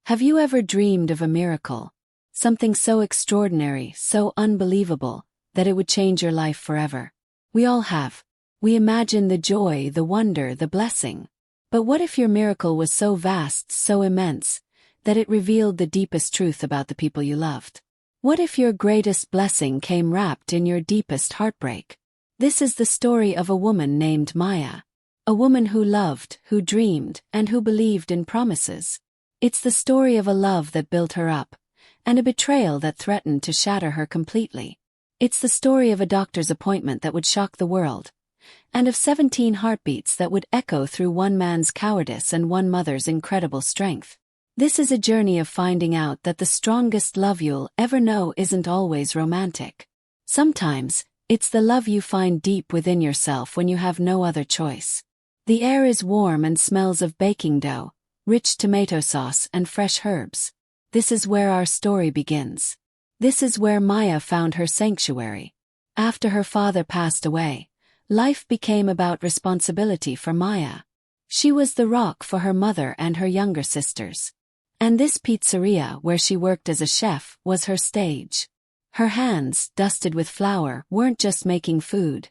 Have you ever dreamed of a miracle? Something so extraordinary, so unbelievable, that it would change your life forever. We all have. We imagine the joy, the wonder, the blessing. But what if your miracle was so vast, so immense, that it revealed the deepest truth about the people you loved? What if your greatest blessing came wrapped in your deepest heartbreak? This is the story of a woman named Maya. A woman who loved, who dreamed, and who believed in promises. It's the story of a love that built her up, and a betrayal that threatened to shatter her completely. It's the story of a doctor's appointment that would shock the world, and of 17 heartbeats that would echo through one man's cowardice and one mother's incredible strength. This is a journey of finding out that the strongest love you'll ever know isn't always romantic. Sometimes, it's the love you find deep within yourself when you have no other choice. The air is warm and smells of baking dough, rich tomato sauce and fresh herbs. This is where our story begins. This is where Maya found her sanctuary. After her father passed away, life became about responsibility for Maya. She was the rock for her mother and her younger sisters. And this pizzeria where she worked as a chef was her stage. Her hands, dusted with flour, weren't just making food.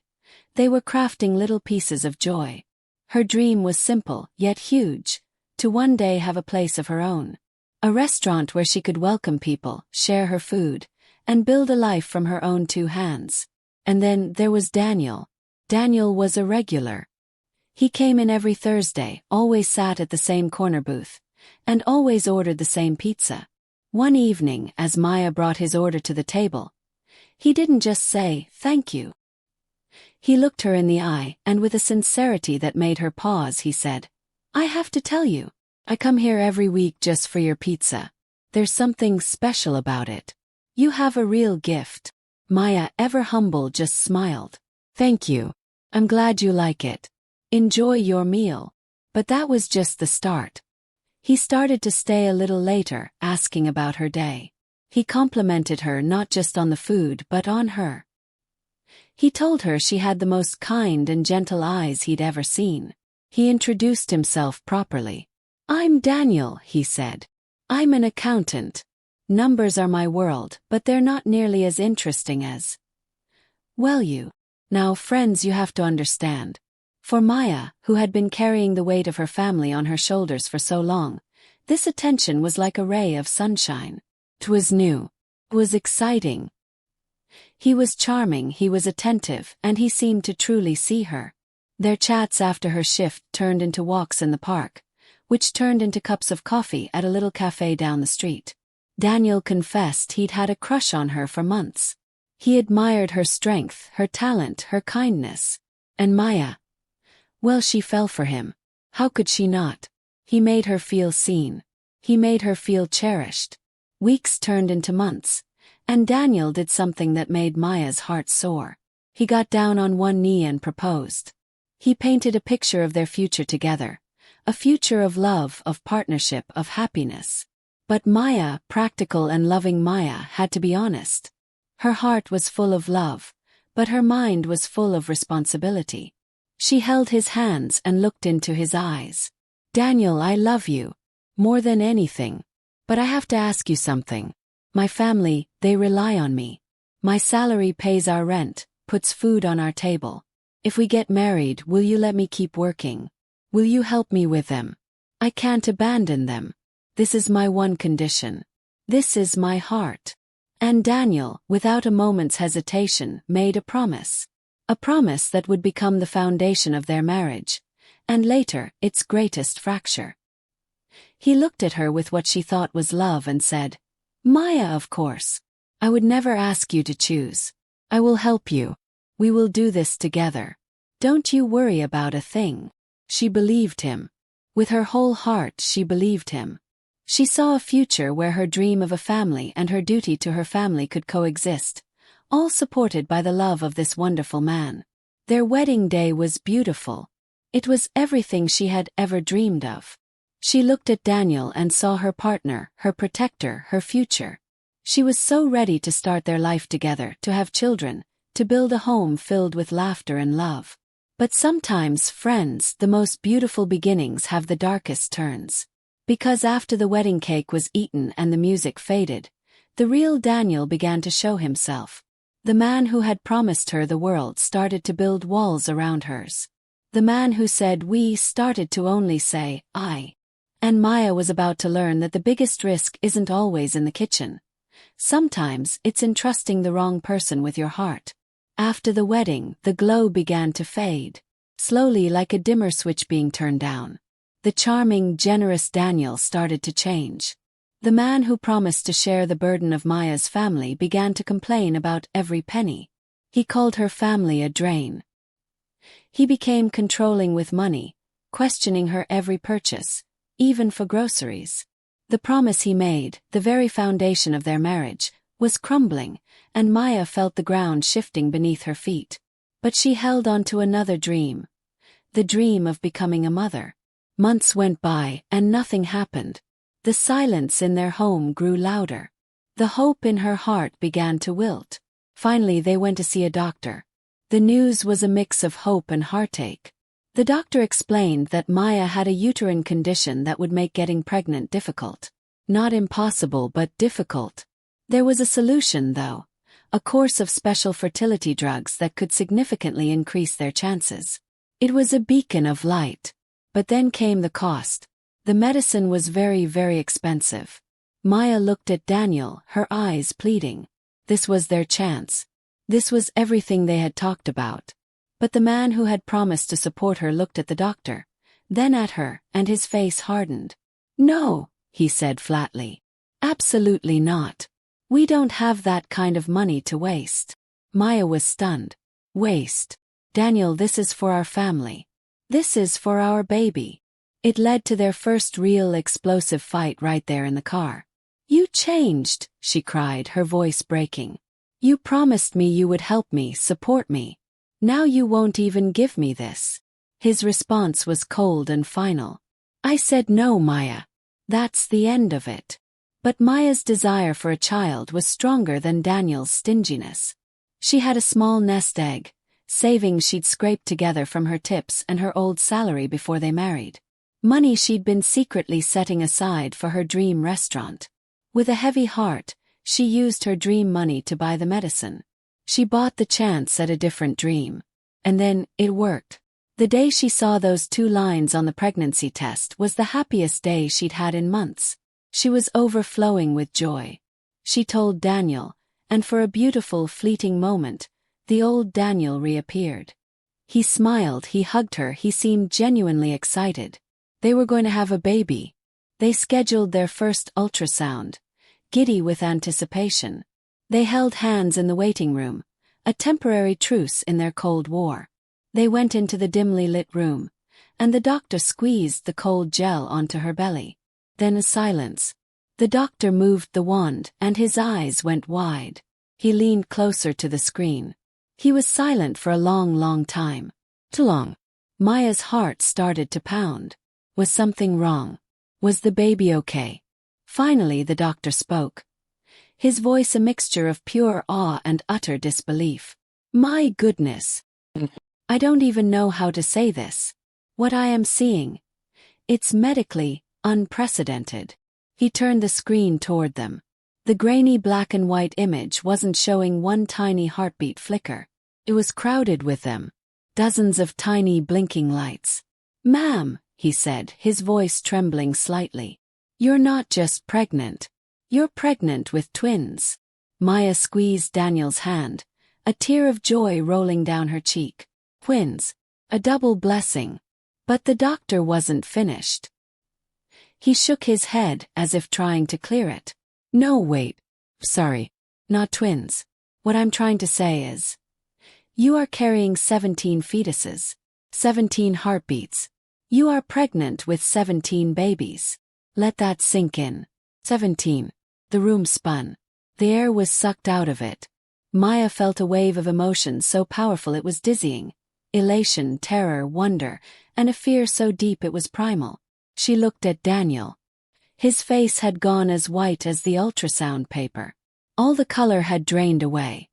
They were crafting little pieces of joy. Her dream was simple, yet huge. To one day have a place of her own. A restaurant where she could welcome people, share her food, and build a life from her own 2 hands. And then there was Daniel. Daniel was a regular. He came in every Thursday, always sat at the same corner booth, and always ordered the same pizza. One evening, as Maya brought his order to the table, he didn't just say, "Thank you." He looked her in the eye, and with a sincerity that made her pause, he said, "I have to tell you, I come here every week just for your pizza. There's something special about it. You have a real gift." Maya, ever humble, just smiled. "Thank you. I'm glad you like it. Enjoy your meal." But that was just the start. He started to stay a little later, asking about her day. He complimented her not just on the food but on her. He told her she had the most kind and gentle eyes he'd ever seen. He introduced himself properly. "I'm Daniel," he said. "I'm an accountant. Numbers are my world, but they're not nearly as interesting as, well, you." Now, friends, you have to understand. For Maya, who had been carrying the weight of her family on her shoulders for so long, this attention was like a ray of sunshine. 'Twas new. 'Twas exciting. He was charming, he was attentive, and he seemed to truly see her. Their chats after her shift turned into walks in the park, which turned into cups of coffee at a little cafe down the street. Daniel confessed he'd had a crush on her for months. He admired her strength, her talent, her kindness. And Maya, well, she fell for him. How could she not? He made her feel seen. He made her feel cherished. Weeks turned into months, and Daniel did something that made Maya's heart soar. He got down on one knee and proposed. He painted a picture of their future together, a future of love, of partnership, of happiness. But Maya, practical and loving Maya, had to be honest. Her heart was full of love, but her mind was full of responsibility. She held his hands and looked into his eyes. "Daniel, I love you. More than anything. But I have to ask you something. My family, they rely on me. My salary pays our rent, puts food on our table. If we get married, will you let me keep working? Will you help me with them? I can't abandon them. This is my one condition. This is my heart." And Daniel, without a moment's hesitation, made a promise. A promise that would become the foundation of their marriage, and later, its greatest fracture. He looked at her with what she thought was love and said, "Maya, of course. I would never ask you to choose. I will help you. We will do this together. Don't you worry about a thing." She believed him. With her whole heart, she believed him. She saw a future where her dream of a family and her duty to her family could coexist, all supported by the love of this wonderful man. Their wedding day was beautiful. It was everything she had ever dreamed of. She looked at Daniel and saw her partner, her protector, her future. She was so ready to start their life together, to have children, to build a home filled with laughter and love. But sometimes, friends, the most beautiful beginnings have the darkest turns. Because after the wedding cake was eaten and the music faded, the real Daniel began to show himself. The man who had promised her the world started to build walls around hers. The man who said we started to only say, I. And Maya was about to learn that the biggest risk isn't always in the kitchen. Sometimes it's in trusting the wrong person with your heart. After the wedding, the glow began to fade, slowly like a dimmer switch being turned down. The charming, generous Daniel started to change. The man who promised to share the burden of Maya's family began to complain about every penny. He called her family a drain. He became controlling with money, questioning her every purchase, even for groceries. The promise he made, the very foundation of their marriage, was crumbling, and Maya felt the ground shifting beneath her feet. But she held on to another dream. The dream of becoming a mother. Months went by, and nothing happened. The silence in their home grew louder. The hope in her heart began to wilt. Finally they went to see a doctor. The news was a mix of hope and heartache. The doctor explained that Maya had a uterine condition that would make getting pregnant difficult. Not impossible, but difficult. There was a solution, though. A course of special fertility drugs that could significantly increase their chances. It was a beacon of light. But then came the cost. The medicine was very, very expensive. Maya looked at Daniel, her eyes pleading. This was their chance. This was everything they had talked about. But the man who had promised to support her looked at the doctor, then at her, and his face hardened. No, he said flatly. Absolutely not. We don't have that kind of money to waste. Maya was stunned. Waste. Daniel, this is for our family. This is for our baby. It led to their first real explosive fight right there in the car. You changed, she cried, her voice breaking. You promised me you would help me, support me. Now you won't even give me this. His response was cold and final. I said no, Maya. That's the end of it. But Maya's desire for a child was stronger than Daniel's stinginess. She had a small nest egg, savings she'd scraped together from her tips and her old salary before they married. Money she'd been secretly setting aside for her dream restaurant. With a heavy heart, she used her dream money to buy the medicine. She bought the chance at a different dream. And then, it worked. The day she saw those 2 lines on the pregnancy test was the happiest day she'd had in months. She was overflowing with joy. She told Daniel, and for a beautiful, fleeting moment, the old Daniel reappeared. He smiled, he hugged her, he seemed genuinely excited. They were going to have a baby. They scheduled their first ultrasound, giddy with anticipation. They held hands in the waiting room, a temporary truce in their Cold War. They went into the dimly lit room, and the doctor squeezed the cold gel onto her belly. Then a silence. The doctor moved the wand, and his eyes went wide. He leaned closer to the screen. He was silent for a long, long time. Too long. Maya's heart started to pound. Was something wrong? Was the baby okay? Finally the doctor spoke. His voice a mixture of pure awe and utter disbelief. My goodness. I don't even know how to say this. What I am seeing. It's medically unprecedented. He turned the screen toward them. The grainy black and white image wasn't showing one tiny heartbeat flicker. It was crowded with them. Dozens of tiny blinking lights. Ma'am, he said, his voice trembling slightly. You're not just pregnant. You're pregnant with twins. Maya squeezed Daniel's hand, a tear of joy rolling down her cheek. Twins. A double blessing. But the doctor wasn't finished. He shook his head as if trying to clear it. No, wait. Sorry. Not twins. What I'm trying to say is, you are carrying 17 fetuses. 17 heartbeats. You are pregnant with 17 babies. Let that sink in. 17. The room spun. The air was sucked out of it. Maya felt a wave of emotion so powerful it was dizzying. Elation, terror, wonder, and a fear so deep it was primal. She looked at Daniel. His face had gone as white as the ultrasound paper. All the color had drained away.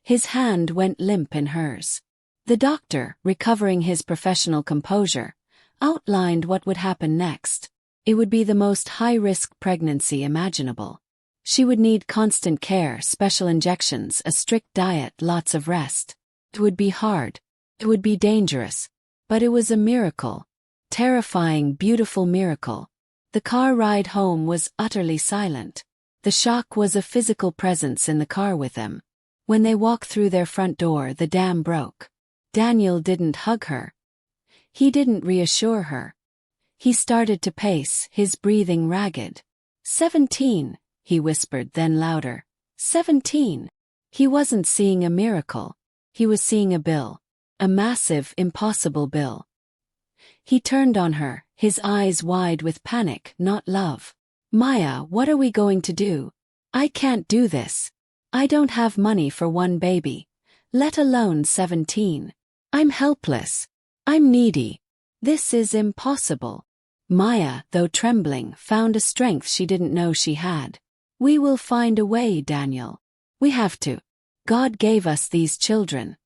His hand went limp in hers. The doctor, recovering his professional composure, outlined what would happen next. It would be the most high-risk pregnancy imaginable. She would need constant care, special injections, a strict diet, lots of rest. It would be hard. It would be dangerous. But it was a miracle. Terrifying, beautiful miracle. The car ride home was utterly silent. The shock was a physical presence in the car with them. When they walked through their front door, the dam broke. Daniel didn't hug her. He didn't reassure her. He started to pace, his breathing ragged. 17, he whispered, then louder. 17. He wasn't seeing a miracle. He was seeing a bill. A massive, impossible bill. He turned on her, his eyes wide with panic, not love. Maya, what are we going to do? I can't do this. I don't have money for one baby, let alone 17. I'm helpless. I'm needy. This is impossible. Maya, though trembling, found a strength she didn't know she had. We will find a way, Daniel. We have to. God gave us these children.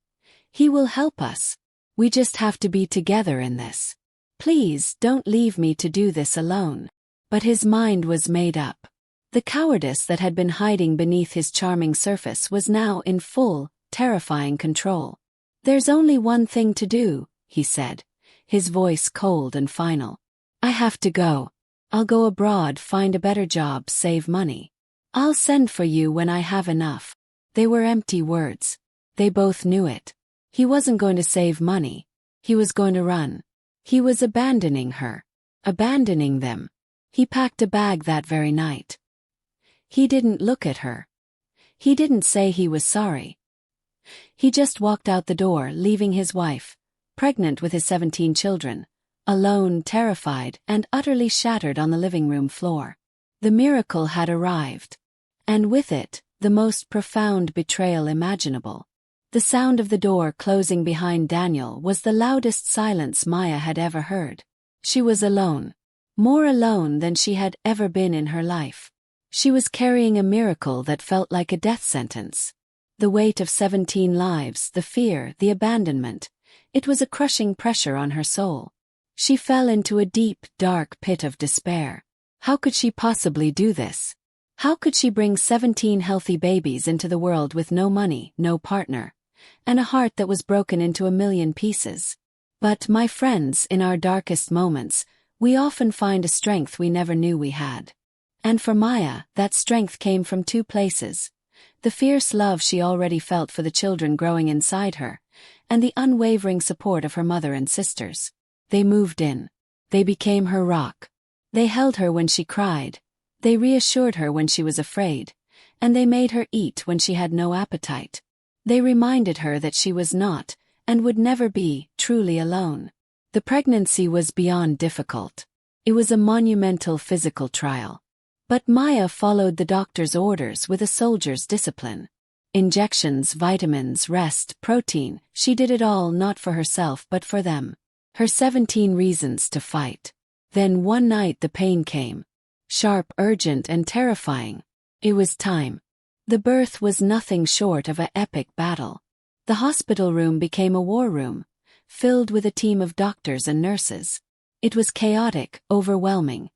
He will help us. We just have to be together in this. Please don't leave me to do this alone. But his mind was made up. The cowardice that had been hiding beneath his charming surface was now in full, terrifying control. There's only one thing to do, he said, his voice cold and final. I have to go. I'll go abroad, find a better job, save money. I'll send for you when I have enough. They were empty words. They both knew it. He wasn't going to save money. He was going to run. He was abandoning her. Abandoning them. He packed a bag that very night. He didn't look at her. He didn't say he was sorry. He just walked out the door, leaving his wife, pregnant with his 17 children, alone, terrified, and utterly shattered on the living room floor. The miracle had arrived. And with it, the most profound betrayal imaginable. The sound of the door closing behind Daniel was the loudest silence Maya had ever heard. She was alone. More alone than she had ever been in her life. She was carrying a miracle that felt like a death sentence. The weight of 17 lives, the fear, the abandonment. It was a crushing pressure on her soul. She fell into a deep, dark pit of despair. How could she possibly do this? How could she bring 17 healthy babies into the world with no money, no partner, and a heart that was broken into a million pieces? But, my friends, in our darkest moments, we often find a strength we never knew we had. And for Maya, that strength came from two places. The fierce love she already felt for the children growing inside her, and the unwavering support of her mother and sisters. They moved in. They became her rock. They held her when she cried. They reassured her when she was afraid. And they made her eat when she had no appetite. They reminded her that she was not, and would never be, truly alone. The pregnancy was beyond difficult. It was a monumental physical trial. But Maya followed the doctor's orders with a soldier's discipline. Injections, vitamins, rest, protein, she did it all not for herself but for them. Her 17 reasons to fight. Then one night the pain came. Sharp, urgent, and terrifying. It was time. The birth was nothing short of an epic battle. The hospital room became a war room, filled with a team of doctors and nurses. It was chaotic, overwhelming,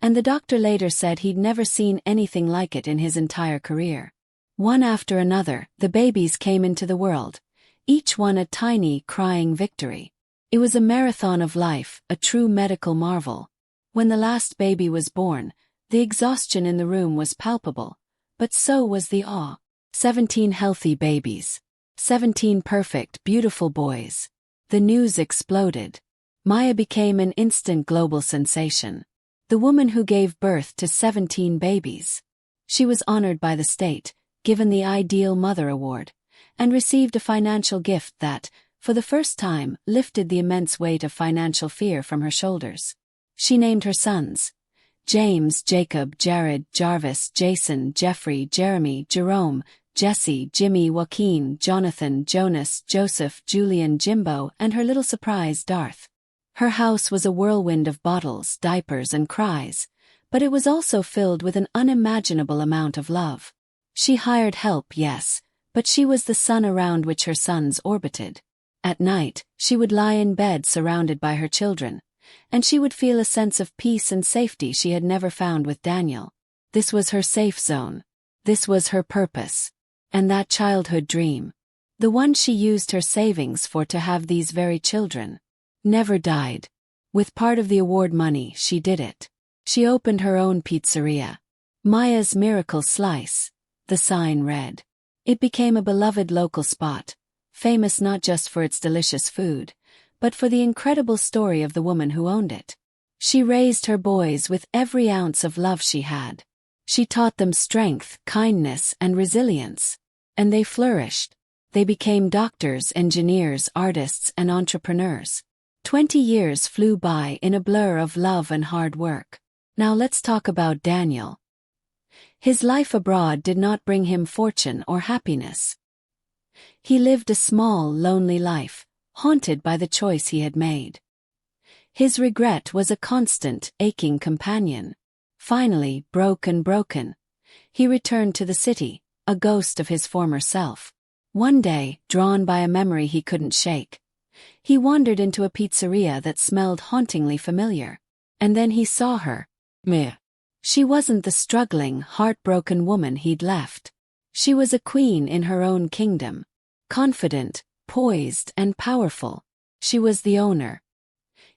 and the doctor later said he'd never seen anything like it in his entire career. One after another, the babies came into the world, each one a tiny, crying victory. It was a marathon of life, a true medical marvel. When the last baby was born, the exhaustion in the room was palpable, but so was the awe. 17 healthy babies. 17 perfect, beautiful boys. The news exploded. Maya became an instant global sensation. The woman who gave birth to 17 babies. She was honored by the state, given the Ideal Mother Award, and received a financial gift that, for the first time, lifted the immense weight of financial fear from her shoulders. She named her sons. James, Jacob, Jared, Jarvis, Jason, Jeffrey, Jeremy, Jerome, Jesse, Jimmy, Joaquin, Jonathan, Jonas, Joseph, Julian, Jimbo, and her little surprise, Darth. Her house was a whirlwind of bottles, diapers, and cries, but it was also filled with an unimaginable amount of love. She hired help, yes, but she was the sun around which her sons orbited. At night, she would lie in bed surrounded by her children, and she would feel a sense of peace and safety she had never found with Daniel. This was her safe zone. This was her purpose. And that childhood dream, the one she used her savings for to have these very children, never died. With part of the award money, she did it. She opened her own pizzeria, Maya's Miracle Slice. The sign read. It became a beloved local spot, famous not just for its delicious food, but for the incredible story of the woman who owned it. She raised her boys with every ounce of love she had. She taught them strength, kindness, and resilience. And they flourished. They became doctors, engineers, artists, and entrepreneurs. 20 years flew by in a blur of love and hard work. Now let's talk about Daniel. His life abroad did not bring him fortune or happiness. He lived a small, lonely life, haunted by the choice he had made. His regret was a constant, aching companion. Finally, broken, he returned to the city, a ghost of his former self. One day, drawn by a memory he couldn't shake, he wandered into a pizzeria that smelled hauntingly familiar. And then he saw her. Meh. She wasn't the struggling, heartbroken woman he'd left. She was a queen in her own kingdom. Confident, poised, and powerful. She was the owner.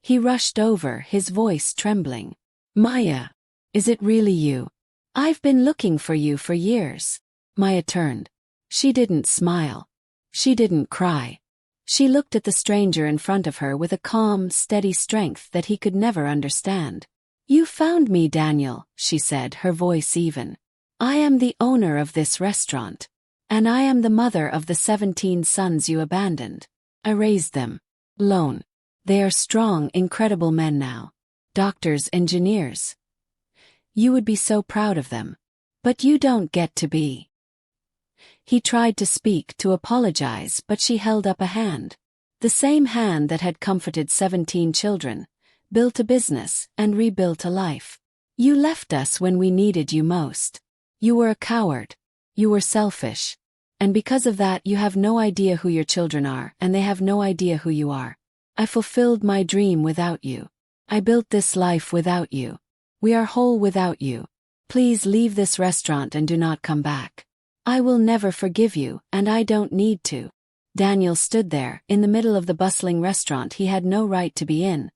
He rushed over, his voice trembling. Maya, is it really you? I've been looking for you for years. Maya turned. She didn't smile. She didn't cry. She looked at the stranger in front of her with a calm, steady strength that he could never understand. You found me, Daniel, she said, her voice even. I am the owner of this restaurant. And I am the mother of the 17 sons you abandoned. I raised them. Alone. They are strong, incredible men now. Doctors, engineers. You would be so proud of them. But you don't get to be. He tried to speak, to apologize, but she held up a hand. The same hand that had comforted 17 children, built a business, and rebuilt a life. You left us when we needed you most. You were a coward. You were selfish. And because of that you have no idea who your children are, and they have no idea who you are. I fulfilled my dream without you. I built this life without you. We are whole without you. Please leave this restaurant and do not come back. I will never forgive you, and I don't need to. Daniel stood there, in the middle of the bustling restaurant he had no right to be in,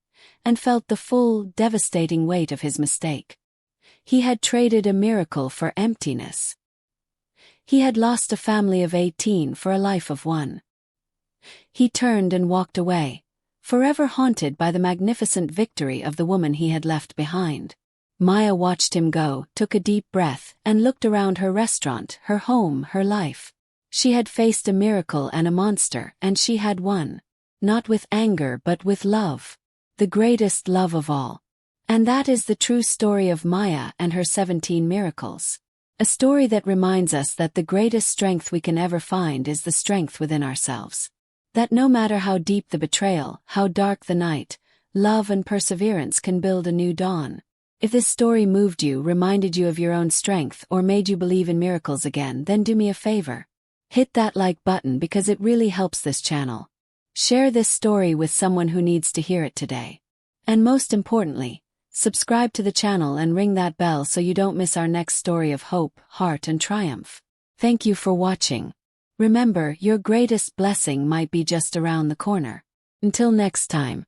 and felt the full, devastating weight of his mistake. He had traded a miracle for emptiness. He had lost a family of 18 for a life of 1. He turned and walked away, forever haunted by the magnificent victory of the woman he had left behind. Maya watched him go, took a deep breath, and looked around her restaurant, her home, her life. She had faced a miracle and a monster, and she had won. Not with anger but with love. The greatest love of all. And that is the true story of Maya and her 17 miracles. A story that reminds us that the greatest strength we can ever find is the strength within ourselves. That no matter how deep the betrayal, how dark the night, love and perseverance can build a new dawn. If this story moved you, reminded you of your own strength, or made you believe in miracles again, then do me a favor. Hit that like button because it really helps this channel. Share this story with someone who needs to hear it today. And most importantly, subscribe to the channel and ring that bell so you don't miss our next story of hope, heart, and triumph. Thank you for watching. Remember, your greatest blessing might be just around the corner. Until next time.